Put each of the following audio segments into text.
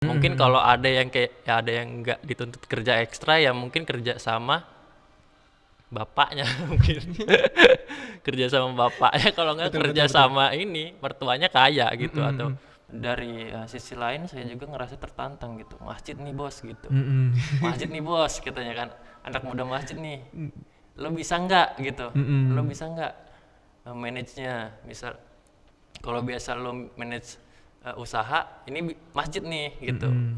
Mungkin kalau ada yang kayak ya ada yang nggak dituntut kerja ekstra ya mungkin kerja sama bapaknya mungkin kerja sama bapaknya kalau nggak Betul kerja betul betul. sama ini mertuanya kaya gitu atau Mhm, dari sisi lain saya juga ngerasa tertantang gitu masjid nih bos gitu mhm. masjid nih bos katanya kan anak muda masjid nih lo bisa nggak gitu lo Mhm, bisa nggak manage-nya misal kalau biasa lo manage usaha ini masjid nih gitu. mhm.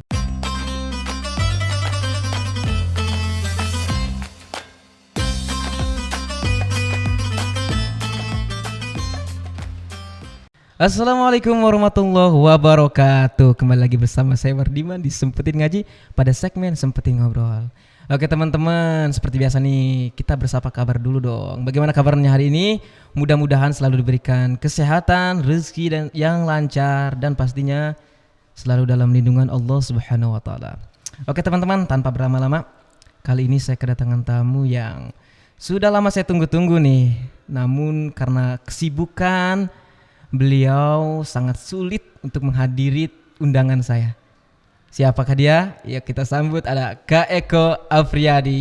Assalamualaikum warahmatullahi wabarakatuh. Kembali lagi bersama saya Wardiman di Sempetin Ngaji pada segmen Sempetin Ngobrol. Oke teman-teman, seperti biasa nih kita bersapa kabar dulu dong. Bagaimana kabarnya hari ini? Mudah-mudahan selalu diberikan kesehatan, rezeki dan yang lancar dan pastinya selalu dalam lindungan Allah Subhanahu wa taala. Oke teman-teman, tanpa berlama-lama, kali ini saya kedatangan tamu yang sudah lama saya tunggu-tunggu nih. Namun karena kesibukan beliau sangat sulit untuk menghadiri undangan saya. Siapakah dia? Ya kita sambut ada Kak Eko Afriyadi.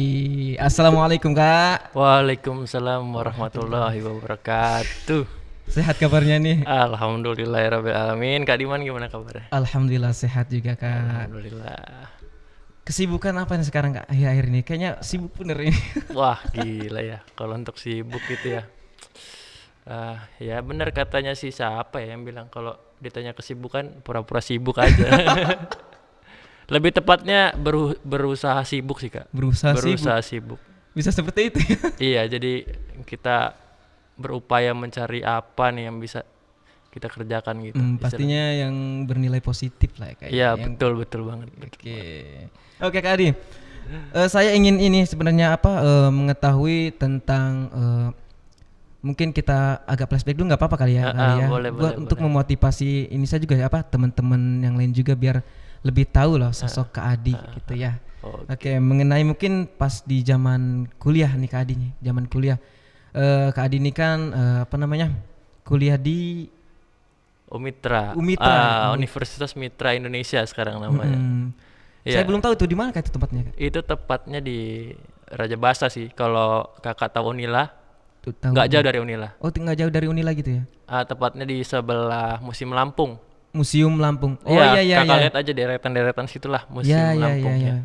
Assalamualaikum Kak. Waalaikumsalam Alhamdulillah. warahmatullahi wabarakatuh. Sehat kabarnya nih? Alhamdulillahirabbil alamin. Kak Diman gimana kabarnya? Alhamdulillah sehat juga Kak. Alhamdulillah. Kesibukan apa nih sekarang Kak akhir-akhir ini? Kayaknya sibuk bener ini. Wah gila ya kalau untuk sibuk gitu ya. Ya benar katanya sih siapa ya yang bilang kalau ditanya kesibukan pura-pura sibuk aja. Lebih tepatnya berusaha sibuk sih kak. Berusaha sibuk. Berusaha sibuk. Bisa seperti itu ya? Iya jadi kita berupaya mencari apa nih yang bisa kita kerjakan gitu istilahnya. Pastinya yang bernilai positif lah ya kayaknya. Iya Yang betul betul banget. Betul oke. banget. Oke Kak Adi. Saya ingin ini sebenarnya apa mengetahui tentang mungkin kita agak flashback dulu nggak apa-apa kali ya Boleh buat boleh untuk boleh. memotivasi ini saya juga ya apa teman-teman yang lain juga biar lebih tahu loh Ah, sosok Kak Adi ah, gitu ya. oke. Oke, mengenai mungkin pas di zaman kuliah nih Kak Adi nih, zaman kuliah. Kak Adi ini kan apa namanya? Kuliah di Mitra, Umitra ya, Universitas Mitra Indonesia sekarang namanya. Mm-mm. Saya Iya, belum tahu tuh di mana Kak itu tempatnya Kak. itu tepatnya di Raja Basa sih. Kalau kakak tahu Unila, Tuh tahu nggak jauh nih. dari Unila. Oh, nggak jauh dari Unila gitu ya. Tepatnya di sebelah Museum Lampung. Museum Lampung. Oh Iya, iya iya kakak iya. lihat aja deretan-deretan situlah Ya Museum ya ya Lampung ya. ya.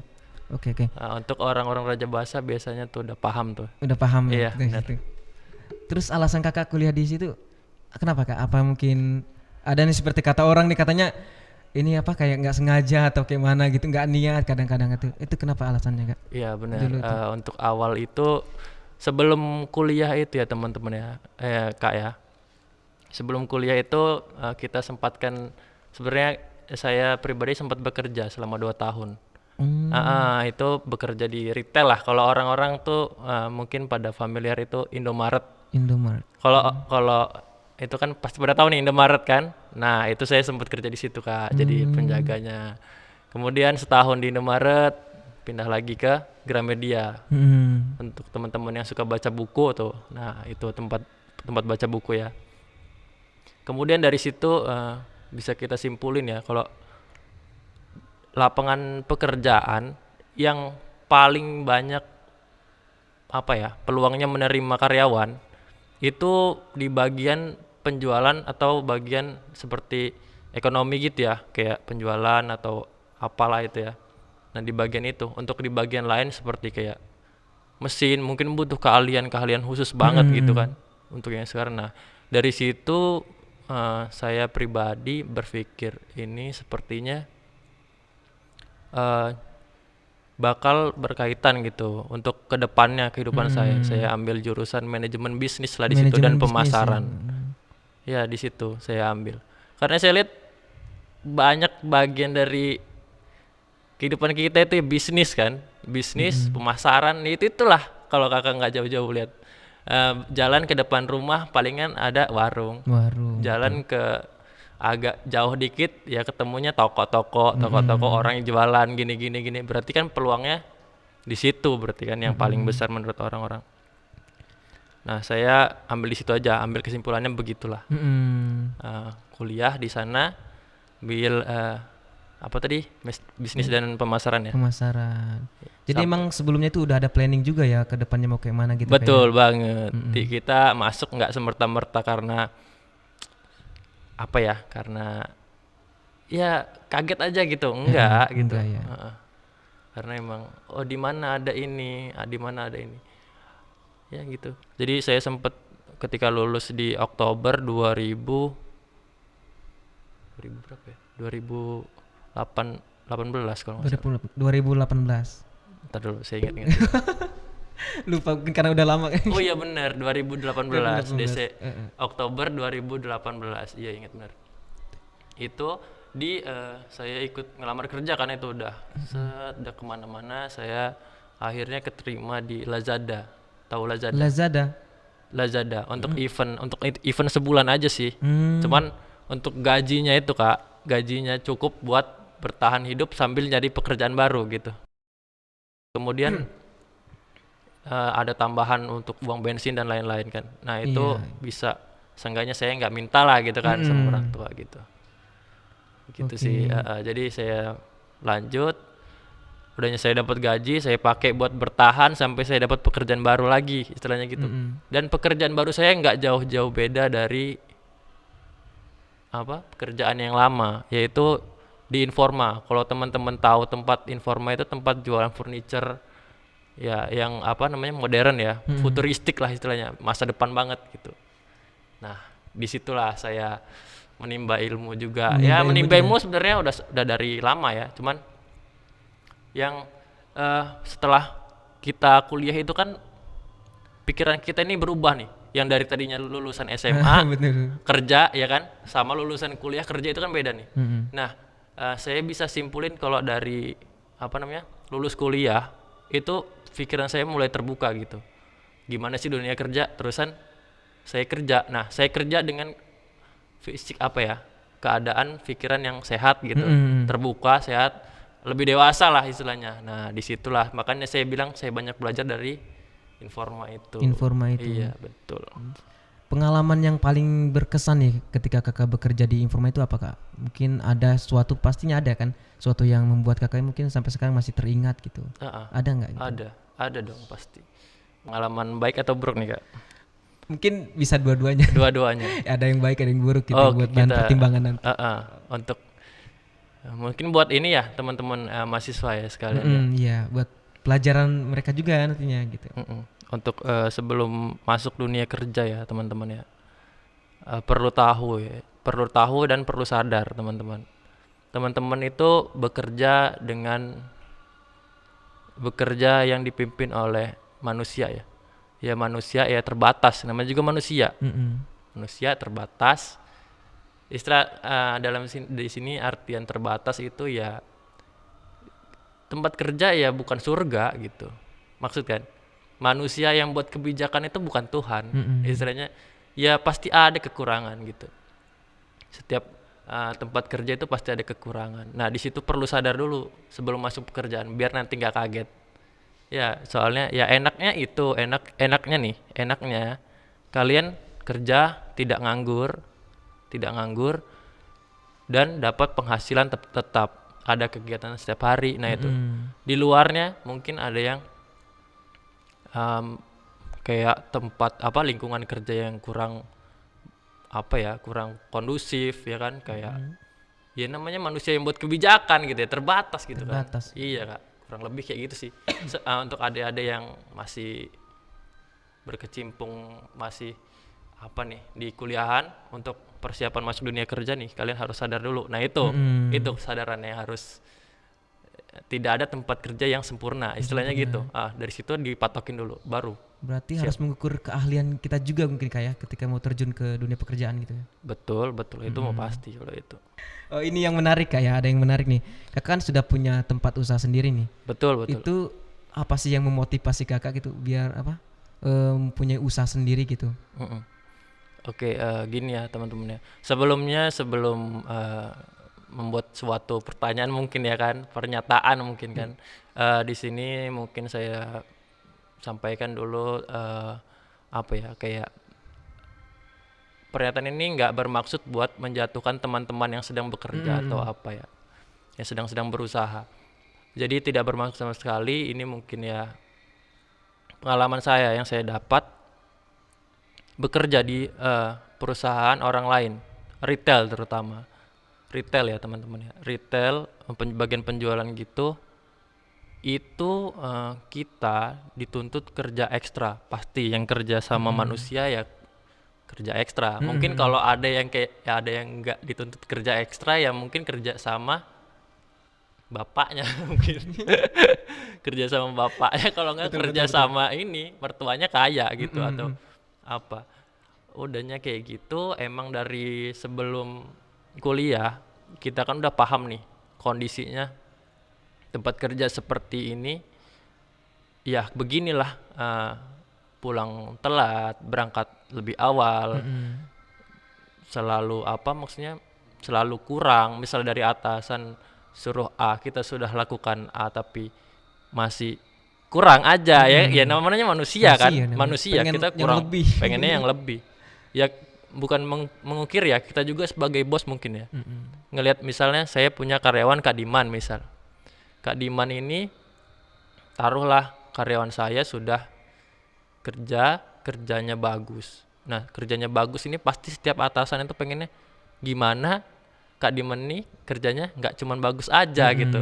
Oke oke. Untuk orang-orang Raja Basa biasanya tuh udah paham tuh. Udah paham ya Iya, dari benar. situ. Terus alasan kakak kuliah di situ kenapa kak? Apa mungkin ada nih seperti kata orang nih katanya ini apa kayak nggak sengaja atau kayak mana gitu nggak niat kadang-kadang itu kenapa alasannya kak Iya, benar. dulu tuh? Untuk awal itu sebelum kuliah itu ya teman-teman ya, Kak ya. Sebelum kuliah itu kita sempatkan sebenarnya saya pribadi sempat bekerja selama 2 tahun. Hmm, Itu bekerja di retail lah. Kalau orang-orang tuh mungkin pada familiar itu Indomaret. Indomaret. Kalau kalau itu kan pasti pada tahu nih Indomaret kan. Nah itu saya sempat kerja di situ kak. Jadi Hmm, penjaganya. Kemudian setahun di Indomaret pindah lagi ke Gramedia hmm, untuk teman-teman yang suka baca buku tuh. Nah itu tempat tempat baca buku ya. Kemudian dari situ bisa kita simpulin ya kalau lapangan pekerjaan yang paling banyak apa ya peluangnya menerima karyawan itu di bagian penjualan atau bagian seperti ekonomi gitu ya kayak penjualan atau apalah itu ya. Nah di bagian itu untuk di bagian lain seperti kayak mesin mungkin butuh keahlian-keahlian khusus banget gitu hmm, kan untuk yang sekarang. Nah dari situ saya pribadi berpikir ini sepertinya eh, bakal berkaitan gitu untuk kedepannya kehidupan saya. hmm. Saya ambil jurusan manajemen bisnis lah di situ dan Manajemen bisnis ya. pemasaran. Ya di situ saya ambil. Karena saya lihat banyak bagian dari kehidupan kita itu ya bisnis kan, bisnis, Hmm. pemasaran itulah kalau kakak nggak jauh-jauh lihat. Jalan ke depan rumah palingan ada warung, Warung betul. jalan ke agak jauh dikit ya ketemunya toko-toko Hmm, orang yang jualan gini gini berarti kan peluangnya di situ berarti kan yang paling hmm, besar menurut orang-orang. Nah saya ambil di situ aja ambil kesimpulannya begitulah. hmm, Kuliah di sana ambil apa tadi bisnis dan pemasaran ya. Pemasaran. Jadi Sam- emang sebelumnya itu udah ada planning juga ya ke depannya mau kayak mana gitu Betul kayak. banget. Mm-mm. Kita masuk nggak semerta-merta karena apa ya? Karena ya kaget aja gitu, enggak gitu. Enggak ya. Heeh. Karena emang oh di mana ada ini, di mana ada ini. Ya gitu. Jadi saya sempet ketika lulus di Oktober 2000 berapa ya? 2018 kalau nggak salah. 2018. Ntar dulu saya ingat-ingat. Lupa mungkin karena udah lama kan. Oh iya benar 2018 DC 2018. Heeh. Oktober 2018 iya ingat benar. Itu di saya ikut ngelamar kerja kan itu udah udah kemana-mana saya akhirnya keterima di Lazada. Tahu Lazada? Lazada. Lazada untuk event sebulan aja sih. Hmm. Cuman untuk gajinya itu Kak, gajinya cukup buat bertahan hidup sambil nyari pekerjaan baru gitu. Kemudian ada tambahan untuk uang bensin dan lain-lain kan. Nah itu Iya. bisa seenggaknya saya nggak minta lah gitu kan sama orang tua gitu. Gitu Oke. sih. Jadi saya lanjut. Udahnya saya dapat gaji, saya pakai buat bertahan sampai saya dapat pekerjaan baru lagi, istilahnya gitu. Dan pekerjaan baru saya nggak jauh-jauh beda dari apa pekerjaan yang lama, yaitu di Informa. Kalau teman-teman tahu tempat Informa itu tempat jualan furniture, ya yang apa namanya modern ya, futuristik lah istilahnya, masa depan banget gitu. Nah, disitulah saya menimba ilmu juga. Ya menimba ilmu sebenarnya udah dari lama ya, cuman yang setelah kita kuliah itu kan pikiran kita ini berubah nih. Yang dari tadinya lulusan SMA Bener. kerja ya kan, sama lulusan kuliah kerja itu kan beda nih. Mm-mm. Nah, saya bisa simpulin kalau dari apa namanya lulus kuliah itu pikiran saya mulai terbuka gitu. Gimana sih dunia kerja? Terusan saya kerja. Nah, saya kerja dengan fisik apa ya? Keadaan pikiran yang sehat gitu, terbuka, sehat, lebih dewasa lah istilahnya. Nah, disitulah makanya saya bilang saya banyak belajar dari Informa itu. Informa itu. Iya, betul. Pengalaman yang paling berkesan nih ketika kakak bekerja di Informa itu apa kak? Mungkin ada suatu, pastinya ada kan, suatu yang membuat kakak mungkin sampai sekarang masih teringat gitu. Ada nggak gitu? Ada dong pasti. Pengalaman baik atau buruk nih kak? Mungkin bisa dua-duanya. Dua-duanya. Ada yang baik, ada yang buruk gitu Oh, buat bahan pertimbangan nanti. Untuk mungkin buat ini ya teman-teman mahasiswa ya sekalian ya. Iya, buat pelajaran mereka juga nantinya gitu. Untuk sebelum masuk dunia kerja ya teman-teman ya, perlu tahu dan perlu sadar teman-teman. Teman-teman itu bekerja yang dipimpin oleh manusia ya. Ya manusia ya terbatas, namanya juga manusia. Manusia terbatas. Istilah di sini artian terbatas itu ya tempat kerja ya bukan surga gitu. Maksud kan? Manusia yang buat kebijakan itu bukan Tuhan. Istilahnya ya pasti ada kekurangan gitu. Setiap tempat kerja itu pasti ada kekurangan. Nah, di situ perlu sadar dulu sebelum masuk pekerjaan biar nanti nggak kaget. Ya, soalnya ya enaknya kalian kerja tidak nganggur dan dapat penghasilan tetap, ada kegiatan setiap hari. Nah, itu. Di luarnya mungkin ada yang kayak tempat apa lingkungan kerja yang kurang kondusif ya kan, kayak ya namanya manusia yang buat kebijakan gitu ya, terbatas gitu kan. Iya kak, kurang lebih kayak gitu sih. Untuk adik-adik yang masih berkecimpung masih di kuliahan untuk persiapan masuk dunia kerja nih, kalian harus sadar dulu. Nah itu kesadarannya harus tidak ada tempat kerja yang sempurna istilahnya gitu. Dari situ dipatokin dulu baru. Berarti harus mengukur keahlian kita juga mungkin kayak ketika mau terjun ke dunia pekerjaan gitu ya. Betul itu mau pasti kalau itu. Oh, ini yang menarik kayak ada yang menarik nih. Kakak kan sudah punya tempat usaha sendiri nih. Betul. Itu apa sih yang memotivasi kakak gitu biar punya usaha sendiri gitu? Oke, gini ya teman-teman ya. Sebelum membuat suatu pertanyaan mungkin ya kan, pernyataan mungkin kan. Di sini mungkin saya sampaikan dulu kayak pernyataan ini nggak bermaksud buat menjatuhkan teman-teman yang sedang bekerja atau apa ya. yang sedang berusaha. Jadi tidak bermaksud sama sekali, ini mungkin ya pengalaman saya yang saya dapat bekerja di perusahaan orang lain, retail terutama. Retail ya teman-teman ya. Retail bagian penjualan gitu itu kita dituntut kerja ekstra. Pasti yang kerja sama manusia ya kerja ekstra. Mungkin kalau ada yang kayak ya ada yang nggak dituntut kerja ekstra ya mungkin kerja sama bapaknya mungkin kerja sama bapaknya kalau nggak Betul, kerja betul, betul. sama ini mertuanya kaya gitu atau apa udahnya kayak gitu. Emang dari sebelum kuliah kita kan udah paham nih kondisinya tempat kerja seperti ini ya beginilah, pulang telat berangkat lebih awal, selalu apa maksudnya selalu kurang. Misal dari atasan suruh A kita sudah lakukan A tapi masih kurang aja ya namanya manusia kan, namanya. manusia Pengen kita yang kurang lebih. pengennya yang lebih ya. Bukan mengukir ya, kita juga sebagai bos mungkin ya ngelihat misalnya saya punya karyawan Kak Diman, misal Kak Diman ini taruhlah karyawan saya sudah kerjanya bagus. Nah kerjanya bagus ini pasti setiap atasan itu pengennya gimana Kak Diman nih kerjanya nggak cuman bagus aja gitu,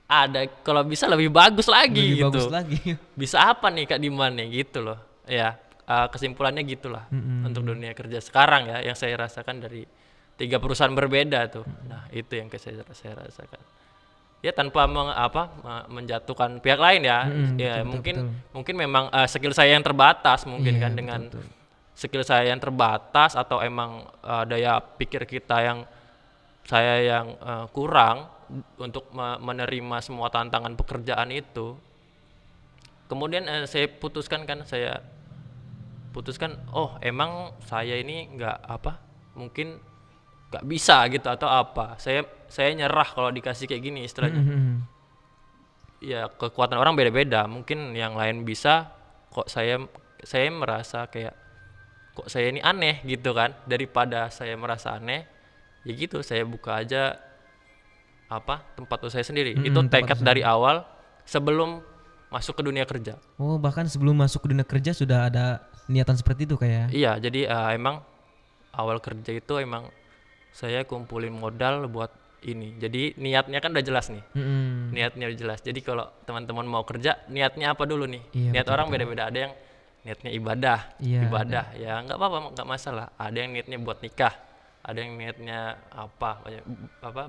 ada kalau bisa lebih bagus lagi Lebih bagus gitu. lagi. Bisa apa nih Kak Diman nih gitu loh ya. Kesimpulannya gitulah untuk dunia kerja sekarang ya yang saya rasakan dari 3 perusahaan berbeda tuh. Nah itu yang saya rasakan ya, tanpa menjatuhkan pihak lain ya. Ya Betul, mungkin betul. mungkin memang skill saya yang terbatas mungkin Iya, kan, betul, dengan betul. skill saya yang terbatas atau emang daya pikir kita yang saya yang kurang untuk menerima semua tantangan pekerjaan itu. Kemudian saya putuskan oh emang saya ini nggak mungkin nggak bisa gitu atau apa. Saya nyerah kalau dikasih kayak gini istilahnya. Ya kekuatan orang beda-beda, mungkin yang lain bisa, kok saya merasa kayak kok saya ini aneh gitu kan. Daripada saya merasa aneh ya gitu, saya buka aja tempat usaha sendiri. Itu Tempat tekad usaha. dari awal sebelum masuk ke dunia kerja. Oh, bahkan sebelum masuk ke dunia kerja sudah ada niatan seperti itu kayak. Iya, jadi emang awal kerja itu emang saya kumpulin modal buat ini. Jadi niatnya kan udah jelas nih. Niatnya udah jelas. Jadi kalau teman-teman mau kerja, niatnya apa dulu nih? Iya, Niat betul, orang betul. beda-beda. Ada yang niatnya ibadah, Iya, ya nggak apa-apa, nggak masalah. Ada yang niatnya buat nikah, ada yang niatnya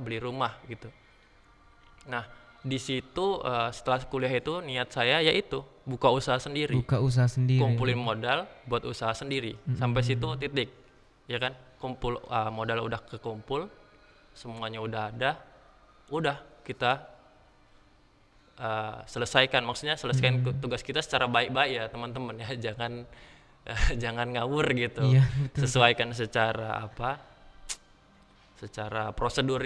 beli rumah gitu. Nah di situ setelah kuliah itu niat saya yaitu buka usaha sendiri, Buka usaha sendiri. kumpulin modal buat usaha sendiri. Sampai situ titik ya kan, kumpul modal udah kekumpul, semuanya udah ada, udah kita selesaikan tugas kita secara baik-baik ya teman-teman ya. Jangan jangan ngawur gitu. Iya, betul. Sesuaikan secara prosedur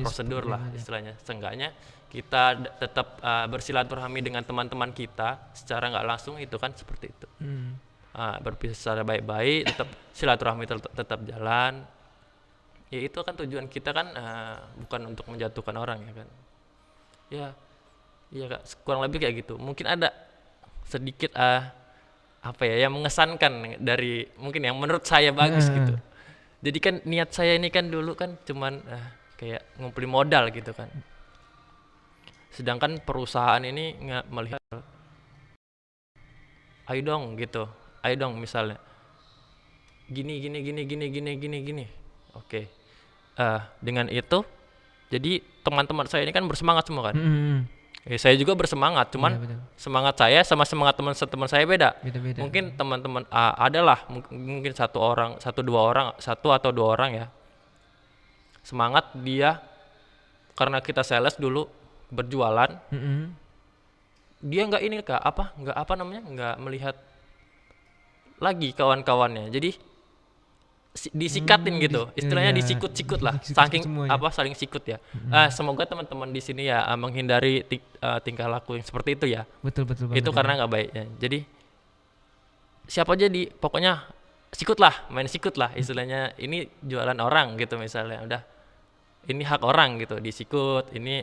prosedur lah istilahnya. Seenggaknya kita tetap bersilaturahmi dengan teman-teman kita secara nggak langsung, itu kan seperti itu. Berpisah secara baik-baik, tetap silaturahmi tetap jalan ya. Itu kan tujuan kita kan, bukan untuk menjatuhkan orang ya kan ya. Iya Kak, kurang lebih kayak gitu. Mungkin ada sedikit yang mengesankan dari mungkin yang menurut saya bagus gitu. Jadi kan niat saya ini kan dulu kan cuman kayak ngumpulin modal gitu kan. Sedangkan perusahaan ini nggak melihat, ayo dong gitu, ayo dong misalnya gini. Oke. Dengan itu jadi teman-teman saya ini kan bersemangat semua kan. Saya juga bersemangat, cuman Iya, semangat saya sama semangat teman-teman saya beda. Beda-beda. Mungkin teman-teman adalah mungkin satu atau dua orang ya, semangat dia karena kita sales dulu berjualan, dia nggak nggak melihat lagi kawan-kawannya, jadi disikatin gitu, istilahnya iya. disikut-sikut lah, Disikut-sikut saking semua ya. saling sikut ya. Semoga teman-teman di sini ya menghindari tingkah laku yang seperti itu ya. Betul banget. Itu karena nggak baik ya. Jadi siapa aja pokoknya main sikut lah istilahnya. Ini jualan orang gitu misalnya, udah ini hak orang gitu, disikut, ini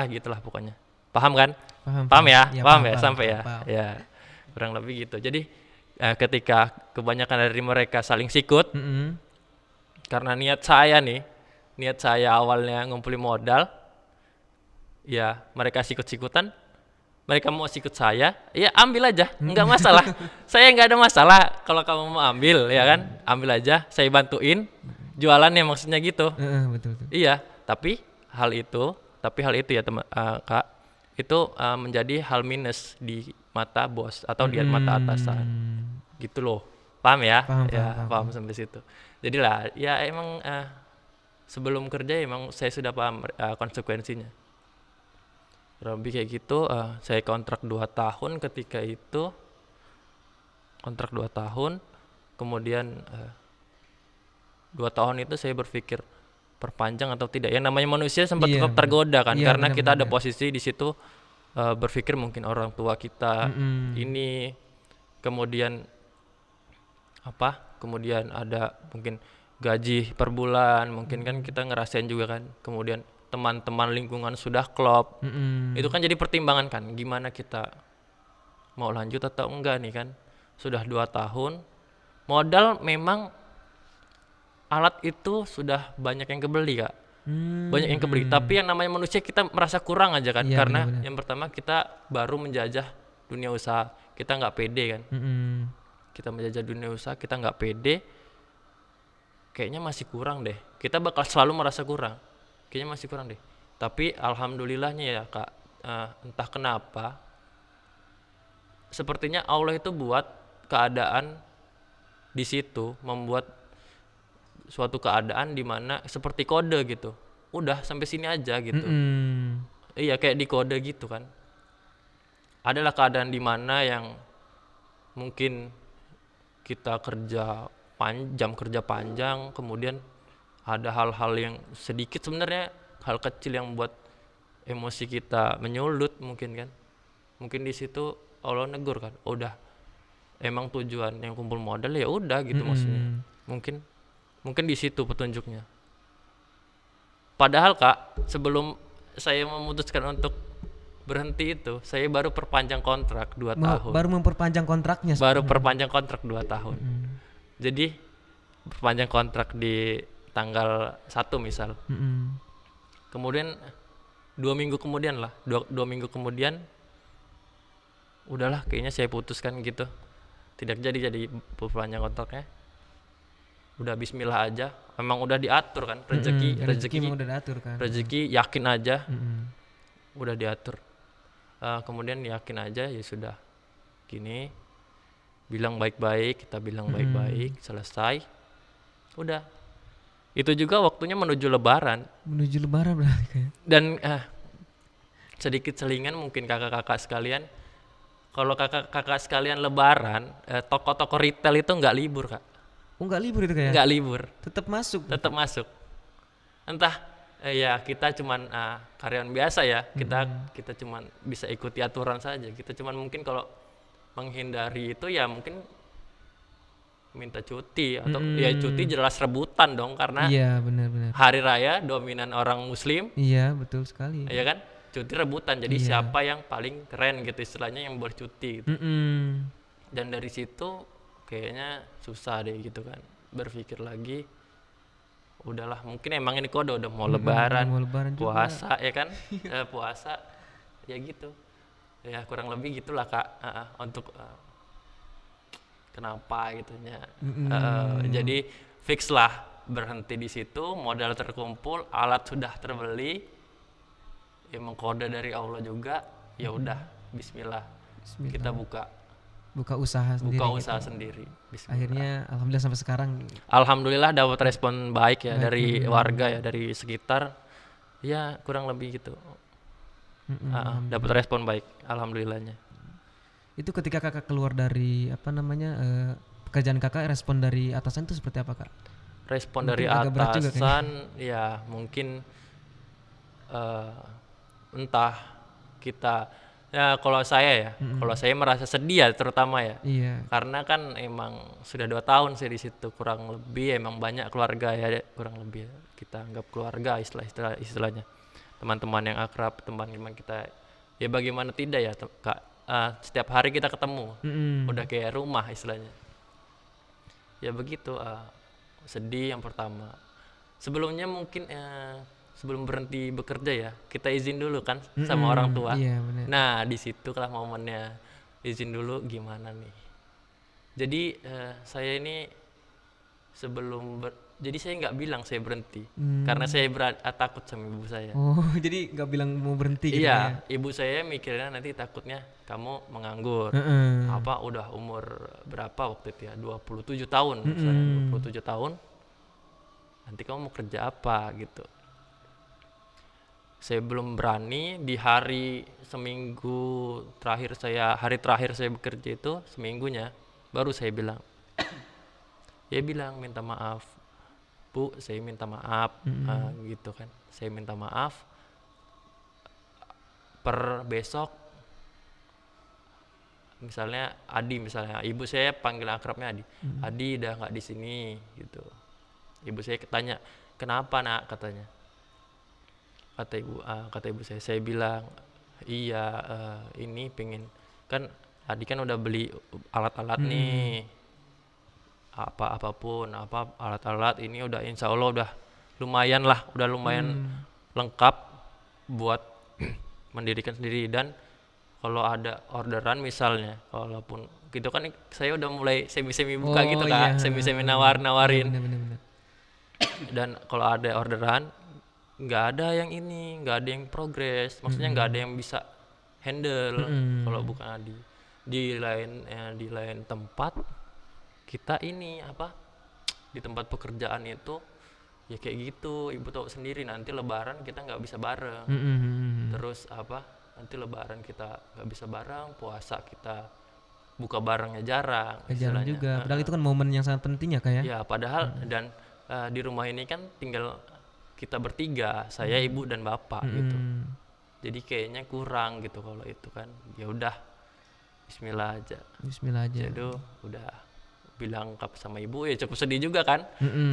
gitulah pokoknya. Paham kan? Paham, Paham ya? Ya, Paham paham, ya paham, sampai paham, ya? paham. Ya, kurang lebih gitu. Jadi ketika kebanyakan dari mereka saling sikut, Mm-mm. karena niat saya awalnya ngumpulin modal, ya mereka sikut-sikutan, mereka mau sikut saya, ya ambil aja, nggak masalah. Saya nggak ada masalah kalau kamu mau ambil, ya kan? Ambil aja, saya bantuin jualannya maksudnya gitu. Betul, betul. Iya, tapi hal itu ya teman Kak, itu menjadi hal minus di mata bos atau di mata atasan. Gitu loh. Paham ya? Paham, Ya, paham, paham sampai situ. Jadi lah, ya emang sebelum kerja emang saya sudah paham konsekuensinya. Kurang lebih kayak gitu, saya kontrak 2 tahun ketika itu. Kontrak 2 tahun, kemudian 2 tahun itu saya berpikir perpanjang atau tidak. Yang namanya manusia sempat Iya, tetap benar. tergoda kan, Iya, karena benar, kita benar, ada benar. posisi di situ berpikir mungkin orang tua kita ini, kemudian kemudian ada mungkin gaji per bulan, mungkin kan kita ngerasain juga kan, kemudian teman-teman lingkungan sudah klop, itu kan jadi pertimbangan kan, gimana kita mau lanjut atau enggak nih kan. Sudah 2 tahun, modal memang alat itu sudah banyak yang kebeli Kak, banyak yang kebeli, tapi yang namanya manusia kita merasa kurang aja kan, Iya, karena benar-benar. yang pertama kita baru menjajah dunia usaha, kita nggak pede kan, kita menjajah dunia usaha, kita nggak pede, kayaknya masih kurang deh, kita bakal selalu merasa kurang, kayaknya masih kurang deh. Tapi alhamdulillahnya ya Kak, entah kenapa sepertinya Allah itu buat keadaan di situ, membuat suatu keadaan di mana seperti kode gitu, udah sampai sini aja gitu. Iya, kayak di kode gitu kan, adalah keadaan di mana yang mungkin kita jam kerja panjang, kemudian ada hal-hal yang sedikit sebenarnya, hal kecil yang buat emosi kita menyulut mungkin kan, mungkin di situ Allah negur kan, udah emang tujuan yang kumpul modal ya udah gitu maksudnya, mungkin di situ petunjuknya. Padahal Kak, sebelum saya memutuskan untuk berhenti itu, saya baru perpanjang kontrak 2 tahun. Baru memperpanjang kontraknya. Baru perpanjang kontrak 2 tahun. Jadi perpanjang kontrak di tanggal 1 misal. Kemudian 2 minggu kemudian lah, 2 minggu kemudian udahlah kayaknya saya putuskan gitu. Tidak jadi perpanjang kontraknya. Udah bismillah aja. Memang udah diatur kan rezeki memang udah diatur kan. rezeki yakin aja. Udah diatur. Kemudian yakin aja ya sudah. Gini. Bilang baik-baik, kita bilang baik-baik, selesai. Udah. Itu juga waktunya menuju lebaran. Menuju lebaran berarti kayak. Dan sedikit selingan mungkin kakak-kakak sekalian, kalau kakak-kakak sekalian lebaran, toko-toko retail itu nggak libur Kak. Oh, nggak libur itu kayak? Nggak libur, Tetap masuk. tetap masuk. Entah ya kita cuman karyawan biasa ya, kita cuman bisa ikuti aturan saja. Kita cuman mungkin kalau menghindari itu ya mungkin minta cuti, atau ya cuti jelas rebutan dong, karena Iya, benar-benar. hari raya dominan orang muslim, Iya, betul sekali. ya kan, cuti rebutan, jadi siapa yang paling keren gitu istilahnya yang bercuti gitu. Dan dari situ kayaknya susah deh gitu kan, berpikir lagi, udahlah mungkin emang ini kode udah mau lebaran, mau lebaran juga. puasa ya kan. Puasa ya gitu ya, kurang lebih gitulah Kak, untuk kenapa gitunya. Jadi fix lah berhenti di situ, modal terkumpul, alat sudah terbeli, emang kode dari Allah juga, ya udah bismillah, kita buka usaha sendiri. Sendiri. Bismillah. Akhirnya alhamdulillah sampai sekarang. Alhamdulillah dapat respon baik ya dari warga ya, dari sekitar, ya kurang lebih gitu. Dapat respon baik, alhamdulillahnya. Itu ketika kakak keluar dari pekerjaan kakak, respon dari atasan itu seperti apa Kak? Respon Mungkin dari agak berat juga atasan ya mungkin entah kita Ya kalau saya ya, kalau saya merasa sedih ya terutama ya. Iya. Karena kan emang sudah 2 tahun saya di situ kurang lebih emang banyak keluarga ya kurang lebih ya. Kita anggap keluarga istilahnya teman-teman yang akrab teman-teman kita ya bagaimana tidak ya kak. Setiap hari kita ketemu udah kayak rumah istilahnya ya begitu. Sedih yang pertama sebelumnya mungkin sebelum berhenti bekerja ya kita izin dulu kan sama orang tua. Iya benar. Nah di situ lah momennya izin dulu gimana nih. Jadi saya ini jadi saya nggak bilang saya berhenti karena saya takut sama ibu saya. Oh, jadi nggak bilang mau berhenti gitu ya? Iya, ibu saya mikirnya nanti takutnya kamu menganggur. Heeh. Apa udah umur berapa waktu itu ya? 27 tahun misalnya 27 tahun. Nanti kamu mau kerja apa gitu. Saya belum berani di hari terakhir saya bekerja itu seminggunya baru saya bilang. Dia bilang minta maaf. Bu, saya minta maaf gitu kan. Saya minta maaf per besok misalnya ibu saya panggil akrabnya Adi. Adi udah nggak di sini gitu. Ibu saya tanya kenapa nak katanya. Kata ibu saya bilang iya ini pengen kan Adi kan udah beli alat-alat nih apapun alat-alat ini udah insya Allah udah lumayan lengkap buat mendirikan sendiri. Dan kalau ada orderan misalnya walaupun gitu kan saya udah mulai semi buka gitu kak. Semi nawarin. Bener. Dan kalau ada orderan nggak ada yang progres maksudnya nggak ada yang bisa handle kalau bukan Adi. Di lain tempat kita di tempat pekerjaan itu ya kayak gitu. Ibu tahu sendiri nanti lebaran kita nggak bisa bareng. Terus nanti lebaran kita nggak bisa bareng, puasa kita buka barengnya jarang juga padahal itu kan momen yang sangat penting ya kak ya. Ya padahal dan di rumah ini kan tinggal kita bertiga, saya ibu dan bapak gitu. Jadi kayaknya kurang gitu kalau itu kan. Ya udah Bismillah aja. Jadi udah bilang sama ibu ya cukup sedih juga kan.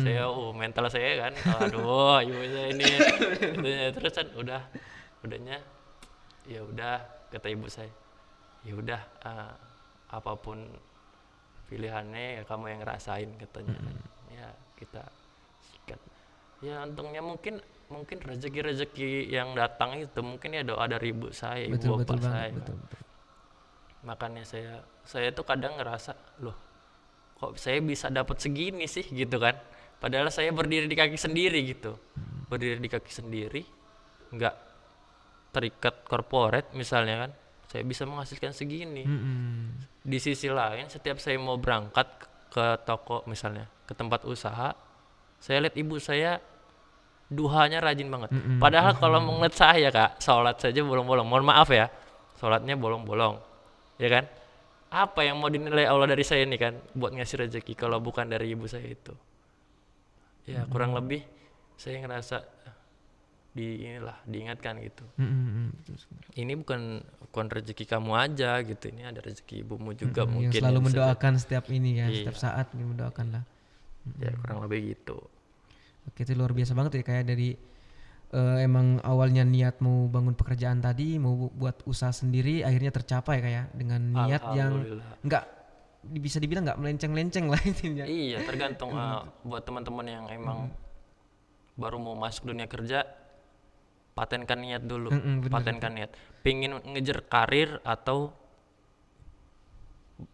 Saya mental saya kan aduh ibu saya ini terus kan udahnya ya udah kata ibu saya ya udah apapun pilihannya ya kamu yang ngerasain katanya. Ya kita sikat ya untungnya mungkin rezeki yang datang itu mungkin ya doa dari ibu saya ibu bapak saya. Betul. Makanya saya tuh kadang ngerasa loh kok saya bisa dapat segini sih gitu kan, padahal saya berdiri di kaki sendiri gitu. Berdiri di kaki sendiri nggak terikat corporate misalnya kan, saya bisa menghasilkan segini. Di sisi lain setiap saya mau berangkat ke toko misalnya ke tempat usaha, saya lihat ibu saya duhanya rajin banget. Padahal kalau menurut saya kak sholat saja bolong-bolong, mohon maaf ya sholatnya bolong-bolong ya kan. Apa yang mau dinilai Allah dari saya ini kan buat ngasih rezeki kalau bukan dari ibu saya itu ya. Kurang lebih saya ngerasa diingatkan gitu. Ini bukan rezeki kamu aja gitu, ini ada rezeki ibumu juga mungkin yang selalu mendoakan setiap ini ya. Setiap saat mendoakan lah ya kurang lebih gitu. Oke, itu luar biasa banget ya kayak dari emang awalnya niat mau bangun pekerjaan tadi, mau buat usaha sendiri, akhirnya tercapai kayak dengan niat yang nggak bisa dibilang nggak melenceng-lenceng lah intinya. Iya tergantung buat teman-teman yang emang baru mau masuk dunia kerja, patenkan niat dulu. Patenkan niat pingin ngejar karir atau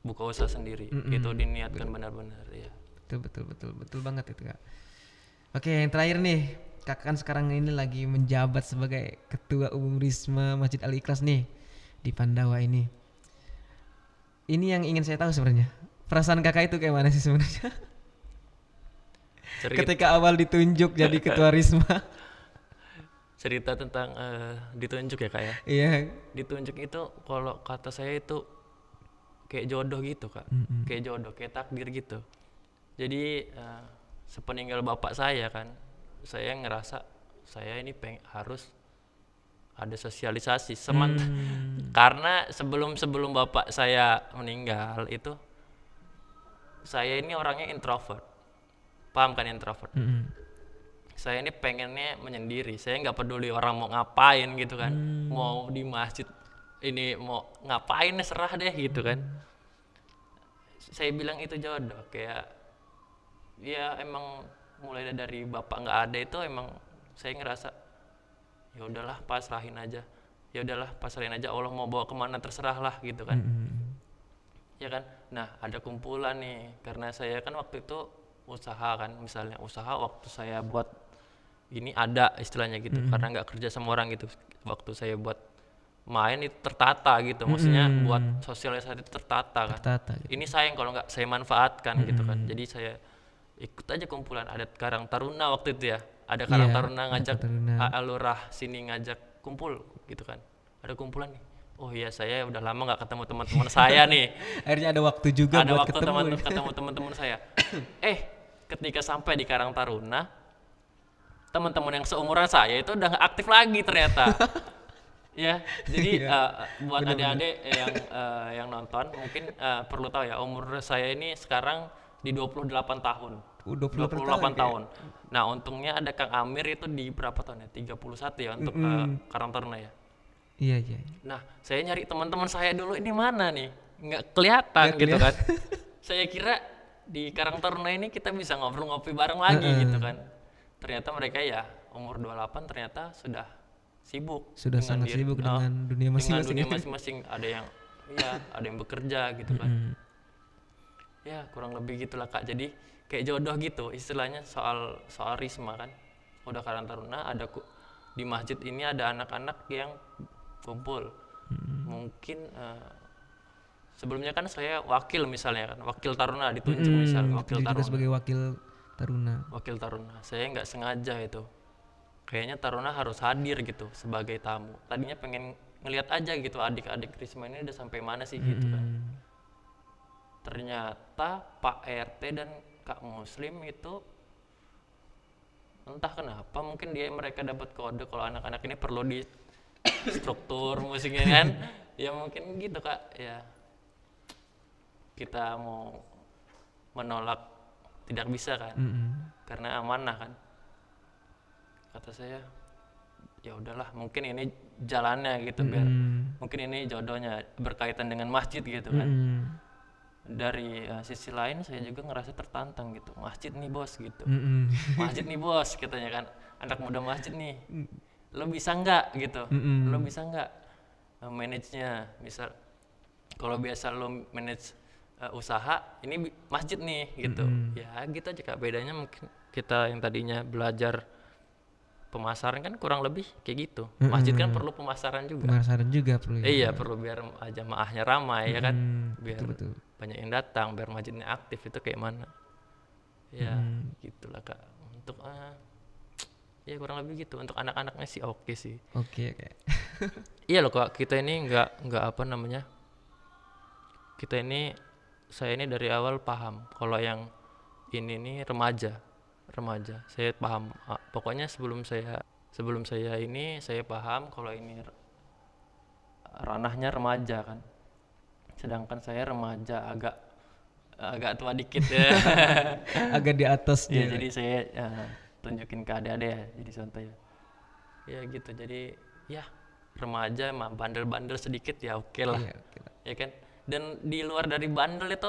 buka usaha sendiri. Itu diniatkan benar-benar ya. Betul banget itu kak. Oke, yang terakhir nih, kakak kan sekarang ini lagi menjabat sebagai ketua umum Risma Masjid Al Ikhlas nih di Pandawa ini. Ini yang ingin saya tahu sebenarnya, perasaan kakak itu kayak mana sih sebenarnya? Ketika awal ditunjuk jadi ketua Risma. Cerita tentang ditunjuk ya kak ya. Iya. Ditunjuk itu kalau kata saya itu kayak jodoh gitu kak. Kayak jodoh, kayak takdir gitu. Jadi sepeninggal bapak saya kan, saya ngerasa saya ini harus ada sosialisasi Hmm. karena sebelum bapak saya meninggal itu saya ini orangnya introvert, paham kan introvert. Mm-mm. Saya ini pengennya menyendiri, saya nggak peduli orang mau ngapain gitu kan, Hmm. mau di masjid ini mau ngapain serah deh gitu kan. Saya bilang itu jodoh, kayak ya emang mulai dari bapak nggak ada itu emang saya ngerasa ya udahlah pasrahin aja, ya udahlah pasrahin aja, Allah mau bawa kemana terserah lah gitu kan. Mm-mm. Ya kan, nah ada kumpulan nih karena saya kan waktu itu usaha kan, misalnya usaha waktu saya buat ini ada istilahnya gitu, karena nggak kerja sama orang gitu, waktu saya buat main itu tertata gitu, maksudnya buat Mm-mm. sosialisasi itu tertata kan. Tertata gitu. Ini sayang kalau nggak saya manfaatkan gitu kan, Mm-mm. jadi saya ikut aja kumpulan ada Karang Taruna waktu itu ya, ada Karang Iya, Taruna ada ngajak keturunan. Lurah sini ngajak kumpul gitu kan, ada kumpulan nih, oh iya saya udah lama nggak ketemu teman-teman saya nih, Akhirnya ada waktu juga ada buat waktu ketemu. ketemu teman-teman saya. Ketika sampai di Karang Taruna, teman-teman yang seumuran saya itu udah nggak aktif lagi ternyata. Ya, jadi Iya, buat benar-benar. adik-adik yang nonton mungkin perlu tahu ya, umur saya ini sekarang di 28 tahun. 28 tahun 28 kayak. tahun. Nah, untungnya ada Kang Amir itu di berapa tahun ya? 31 ya untuk Mm-mm. Karang Taruna ya. Iya, iya. Nah, saya nyari teman-teman saya dulu ini mana nih? Nggak kelihatan Nggak gitu kan. kelihatan. Saya kira di Karang Taruna ini kita bisa ngobrol ngopi bareng lagi Heeh. gitu kan. Ternyata mereka ya umur 28 ternyata sudah sibuk Sudah sangat sibuk dengan dunia dengan masing-masing. dunia masing-masing. Ada yang ya, ada yang bekerja gitu kan. Mm-mm. Ya, kurang lebih gitulah Kak. Jadi kayak jodoh gitu istilahnya, soal Risma kan. Udah Karang Taruna ada di masjid ini ada anak-anak yang kumpul. Mungkin sebelumnya kan saya wakil misalnya kan, wakil Taruna ditunjuk misalnya, wakil Ditunjuk juga Taruna. sebagai wakil Taruna. Wakil Taruna. Saya nggak sengaja itu. Kayaknya Taruna harus hadir gitu sebagai tamu. Tadinya pengen ngelihat aja gitu adik-adik Risma ini udah sampai mana sih gitu kan. Mm-mm. Ternyata Pak RT dan Kak Muslim itu entah kenapa mungkin mereka dapat kode kalau anak-anak ini perlu di struktur musiknya kan. Ya mungkin gitu Kak. Ya kita mau menolak tidak bisa kan. Mm-mm. Karena amanah kan. Kata saya ya udahlah mungkin ini jalannya gitu, biar Mm-mm. mungkin ini jodohnya berkaitan dengan masjid gitu kan. Mm-mm. Dari sisi lain saya juga ngerasa tertantang gitu, masjid nih bos gitu, Mm-mm. masjid nih bos katanya kan, anak muda masjid nih, lo bisa nggak gitu, lo Mm-mm. bisa nggak manage-nya, misal kalau biasa lo manage usaha, ini masjid nih gitu. Mm-mm. Ya gitu aja Kak, bedanya mungkin kita yang tadinya belajar pemasaran kan kurang lebih kayak gitu, masjid kan Mm-mm. perlu pemasaran juga. Pemasaran juga perlu ya. Iya, perlu biar jamaahnya ramai ya kan, Mm-mm. biar Betul betul. banyak yang datang, biar masjidnya aktif itu kayak mana. Ya, Mm-mm. gitulah Kak. Untuk ya kurang lebih gitu. Untuk anak-anaknya sih oke sih. Oke oke. Iya loh Kak, kita ini nggak apa namanya? Kita ini saya ini dari awal paham kalau yang ini nih remaja. Remaja. Saya paham. Pokoknya sebelum saya ini saya paham kalau ini ranahnya remaja kan. Sedangkan saya remaja agak tua dikit ya. Agak di atas Ya dia. jadi saya tunjukin ke adik-adik ya, jadi contoh ya. Ya gitu, jadi ya remaja mah bandel-bandel sedikit ya oke lah. Iya, oke lah. Ya kan. Dan di luar dari bandel itu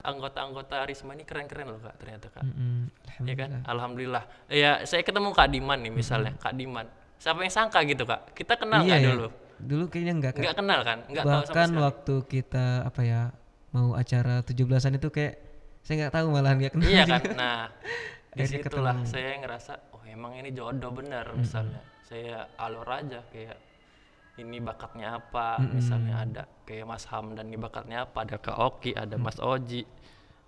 anggota-anggota Risma ini keren-keren loh Kak ternyata Kak. Mm-mm. Ya kan, Alhamdulillah. alhamdulillah. Ya saya ketemu Kak Diman nih misalnya, Kak Diman. Siapa yang sangka gitu Kak? Kita kenal Iya nggak ya. dulu? Dulu kayaknya enggak Kak. Nggak kenal kan? Nggak tahu sama Bahkan sekali. waktu kita apa ya mau acara 17-an itu kayak saya nggak tahu malahan nggak kenal Iya juga. kan? Nah, Akhirnya disitulah ketemu. saya ngerasa, oh emang ini jodoh bener misalnya. Saya alur aja kayak ini bakatnya apa, misalnya ada kayak Mas Hamdan ini bakatnya apa, ada Kak Oki, ada Mas Oji,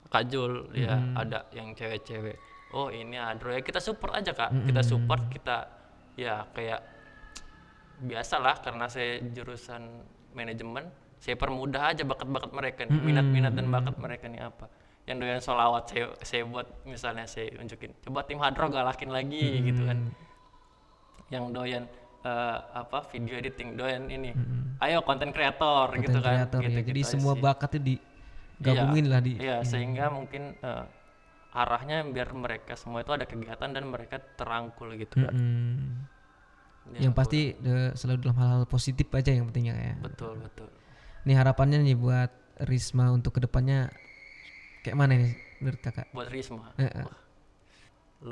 Kak Jul, ya ada yang cewek-cewek. Oh ini Adro ya, kita support aja Kak, kita support, kita ya kayak biasalah karena saya jurusan manajemen, saya permudah aja bakat-bakat mereka nih, minat-minat dan bakat mereka nih apa. Yang doyan sholawat saya buat misalnya saya unjukin, coba tim Hadro galakin lagi gitu kan. Yang doyan apa video editing doyan ini. Ayo konten kreator gitu kan. Kreator ya. Gitu-gitu Jadi aja semua sih. bakatnya digabungin lah di. Iya, sehingga mungkin arahnya biar mereka semua itu ada kegiatan dan mereka terangkul gitu kan. Yang pasti selalu dalam hal-hal positif aja yang pentingnya ya. Betul, betul. Nih harapannya nih buat Risma untuk kedepannya kayak mana nih menurut kakak? Buat Risma. Heeh. Wah,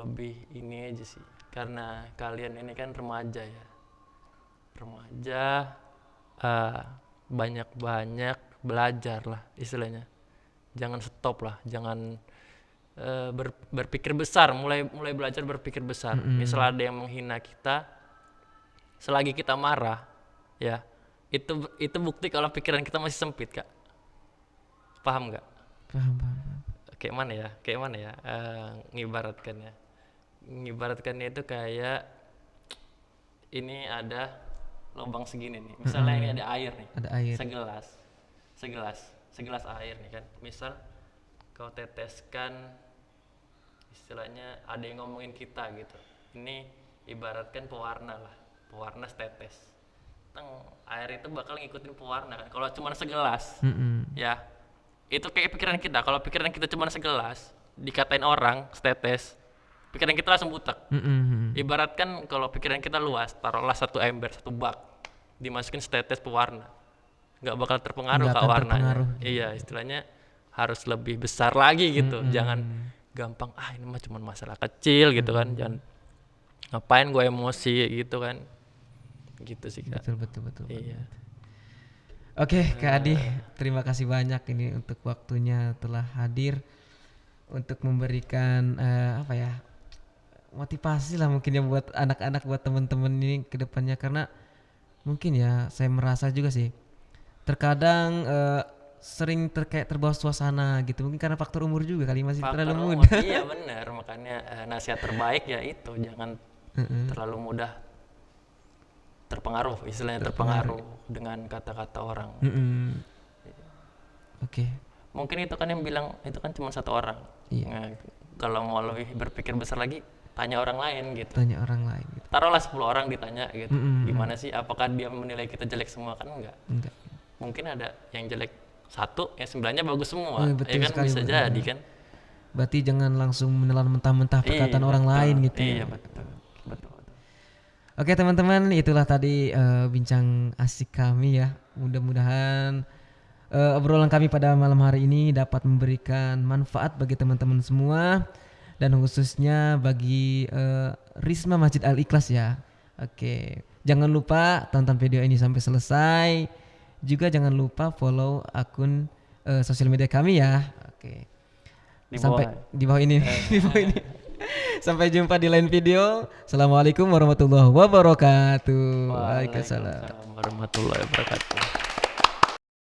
lebih ini aja sih. Karena kalian ini kan remaja ya. Remaja banyak-banyak belajar lah istilahnya. Jangan stop lah, jangan berpikir besar, mulai belajar berpikir besar. Misal ada yang menghina kita, selagi kita marah, ya itu bukti kalau pikiran kita masih sempit, Kak. Paham nggak? Paham. Kayak mana ya? Ngibaratkannya itu kayak ini ada lubang segini nih. Misalnya ini ada air nih. Ada air. Segelas air nih kan. Misal kau teteskan, istilahnya ada yang ngomongin kita gitu. Ini ibaratkan pewarna lah. Pewarna setetes. Air itu bakal ngikutin pewarna kan. Kalau cuma segelas, ya itu kayak pikiran kita. Kalau pikiran kita cuma segelas, dikatain orang setetes, pikiran kita langsung butek. Ibaratkan kalau pikiran kita luas, taruhlah satu ember, satu bak, dimasukin setetes pewarna, nggak bakal terpengaruh ke warnanya. Iya, istilahnya harus lebih besar lagi gitu. Jangan gampang ini mah cuma masalah kecil gitu kan. Jangan ngapain gue emosi gitu kan. Gitu sih, Kak. Betul. Iya. Oke, Kak Adi, terima kasih banyak ini untuk waktunya telah hadir untuk memberikan motivasi lah mungkin ya buat anak-anak, buat teman-teman ini ke depannya, karena mungkin ya saya merasa juga sih terkadang sering kayak terbawa suasana gitu, mungkin karena faktor umur juga kali, masih terlalu muda. Iya benar, makanya nasihat terbaik ya itu, jangan terlalu mudah terpengaruh, istilahnya terpengaruh dengan kata-kata orang. Oke. Mungkin itu kan yang bilang itu kan cuma satu orang. Nah, kalau mau lebih berpikir besar lagi, tanya orang lain gitu. Taruhlah 10 orang ditanya gitu. Gimana sih, apakah dia menilai kita jelek semua? Kan enggak. Mungkin ada yang jelek satu, yang 9-nya bagus semua. Ya kan bisa jadi kan. Berarti jangan langsung menelan mentah-mentah perkataan orang lain gitu. Iya, betul. Oke teman-teman, itulah tadi bincang asik kami ya. Mudah-mudahan obrolan kami pada malam hari ini dapat memberikan manfaat bagi teman-teman semua, dan khususnya bagi Risma Masjid Al Ikhlas ya. Oke, jangan lupa tonton video ini sampai selesai. Juga jangan lupa follow akun sosial media kami ya. Oke. Di bawah ini. Sampai jumpa di lain video. Assalamualaikum warahmatullahi wabarakatuh. Waalaikumsalam warahmatullahi wabarakatuh.